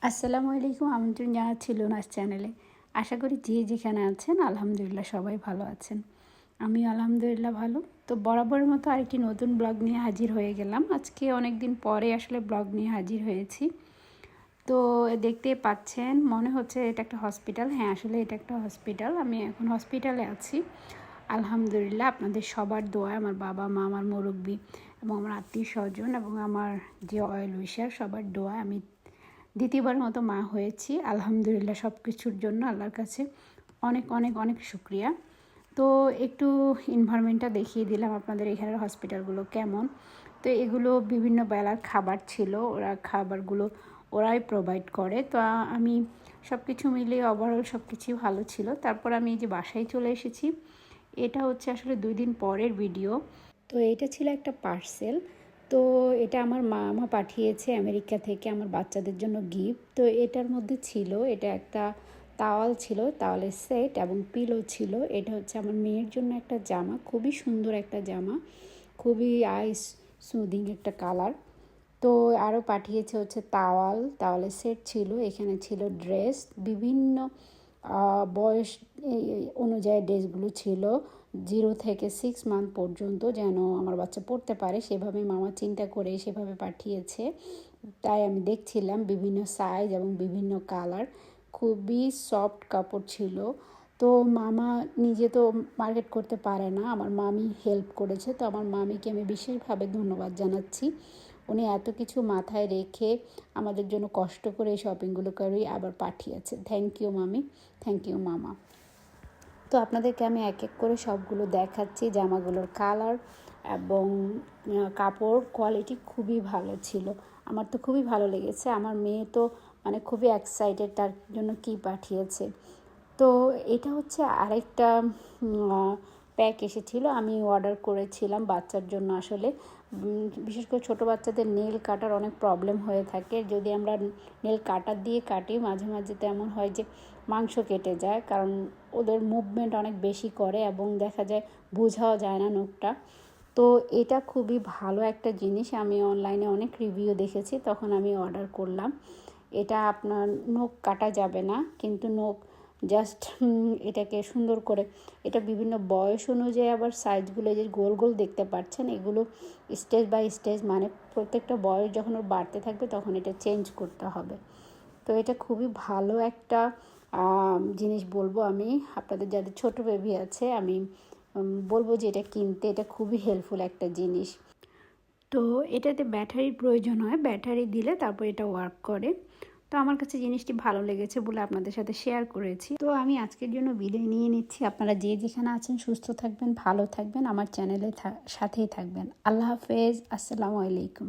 আসসালামু আলাইকুম, আমন্ত্রণ জানাচ্ছি লোনাস চ্যানেলে। আশা করি যে যেখানে আছেন আলহামদুলিল্লাহ সবাই ভালো আছেন। আমি আলহামদুলিল্লাহ ভালো। তো বরাবরের মতো আরেকটি নতুন ব্লগ নিয়ে হাজির হয়ে গেলাম। আজকে অনেক দিন পরে আসলে ব্লগ নিয়ে হাজির হয়েছি। তো দেখতে পাচ্ছেন, মনে হচ্ছে এটা একটা হসপিটাল। হ্যাঁ, আসলে এটা একটা হসপিটাল। আমি এখন হসপিটালে আছি। আলহামদুলিল্লাহ আপনাদের সবার দোয়ায়, আমার বাবা মা, আমার মুরব্বি এবং আমার আত্মীয় স্বজন এবং আমার যে অয়েল উইশার, সবার দোয়ায় আমি দ্বিতীয়বারের মতো মা হয়েছি। আলহামদুলিল্লাহ সব কিছুর জন্য আল্লাহর কাছে অনেক অনেক অনেক শুক্রিয়া। তো একটু এনভায়রনমেন্টটা দেখিয়ে দিলাম আপনাদের, এখানের হসপিটালগুলো কেমন। তো এগুলো বিভিন্ন বেলার খাবার ছিল, ওরা খাবারগুলো ওরাই প্রোভাইড করে। তো আমি সব কিছু মিলিয়ে ওভারঅল সব কিছুই ভালো ছিল। তারপর আমি এই যে বাসায় চলে এসেছি। এটা হচ্ছে আসলে 2 দিন পরের ভিডিও। তো এটা ছিল একটা পার্সেল। তো এটা আমার মামা পাঠিয়েছে আমেরিকা থেকে আমার বাচ্চাদের জন্য গিফট। তো এটার মধ্যে ছিল, এটা একটা তাওয়াল ছিল, তাওয়ালের সেট এবং পিলো ছিল। এটা হচ্ছে আমার মেয়ের জন্য একটা জামা, খুবই সুন্দর একটা জামা, খুবই আইস সুদিং একটা কালার। তো আরও পাঠিয়েছে হচ্ছে তাওয়ালের সেট ছিল, এখানে ছিল ড্রেস, বিভিন্ন বয়স অনুযায়ী ড্রেসগুলো ছিল। 0 থেকে 6 মান্থ পর্যন্ত যেন আমার বাচ্চা পড়তে পারে সেভাবে মামা চিন্তা করে সেভাবে পাঠিয়েছে। তাই আমি দেখছিলাম বিভিন্ন সাইজ এবং বিভিন্ন কালার, খুবই সফট কাপড় ছিল। তো মামা নিজে তো মার্কেট করতে পারে না, আমার মামি হেল্প করেছে। তো আমার মামিকে আমি বিশেষভাবে ধন্যবাদ জানাচ্ছি। উনি এত কিছু মাথায় রেখে আমাদের জন্য কষ্ট করে এই শপিংগুলো করে আবার পাঠিয়েছে। থ্যাংক ইউ মামি, থ্যাংক ইউ মামা। তো আপনাদেরকে আমি এক এক করে সবগুলো দেখাচ্ছি। জামাগুলোর কালার এবং কাপড় কোয়ালিটি খুবই ভালো ছিল। আমার তো খুবই ভালো লেগেছে। আমার মেয়ে তো মানে খুবই এক্সাইটেড তার জন্য কি পাঠিয়েছে। তো এটা হচ্ছে আরেকটা প্যাক এসেছিল, আমি অর্ডার করেছিলাম বাচ্চার জন্য। আসলে বিশেষ করে ছোটো বাচ্চাদের নেল কাটার অনেক প্রবলেম হয়ে থাকে। যদি আমরা নেল কাটার দিয়ে কাটি, মাঝে মাঝে তেমন হয় যে মাংস কেটে যায়, কারণ ওদের মুভমেন্ট অনেক বেশি করে এবং দেখা যায় বোঝাও যায় না নখটা। তো এটা খুবই ভালো একটা জিনিস। আমি অনলাইনে অনেক রিভিউ দেখেছি, তখন আমি অর্ডার করলাম। এটা আপনার নখ কাটা যাবে না, কিন্তু নখ জাস্ট এটাকে সুন্দর করে, এটা বিভিন্ন বয়স অনুযায়ী আবার সাইজগুলো যে গোল গোল দেখতে পাচ্ছেন, এগুলো স্টেজ বাই স্টেজ, মানে প্রত্যেকটা বয়স যখন ওর বাড়তে থাকবে তখন এটা চেঞ্জ করতে হবে। তো এটা খুবই ভালো একটা জিনিস বলবো আমি আপনাদের, যাদের ছোট বেবি আছে আমি বলবো যে এটা কিনতে। এটা খুবই হেল্পফুল একটা জিনিস। তো এটাতে ব্যাটারির প্রয়োজন হয়, ব্যাটারি দিলে তারপর এটা ওয়ার্ক করে। তো আমার কাছে জিনিসটি ভালো লেগেছে বলে আপনাদের সাথে শেয়ার করেছি। তো আমি আজকের জন্য বিদায় নিয়ে নিচ্ছি। আপনারা যে যেখানে আছেন সুস্থ থাকবেন, ভালো থাকবেন, আমার চ্যানেলে সাথেই থাকবেন। আল্লাহ হাফেজ, আসসালামু আলাইকুম।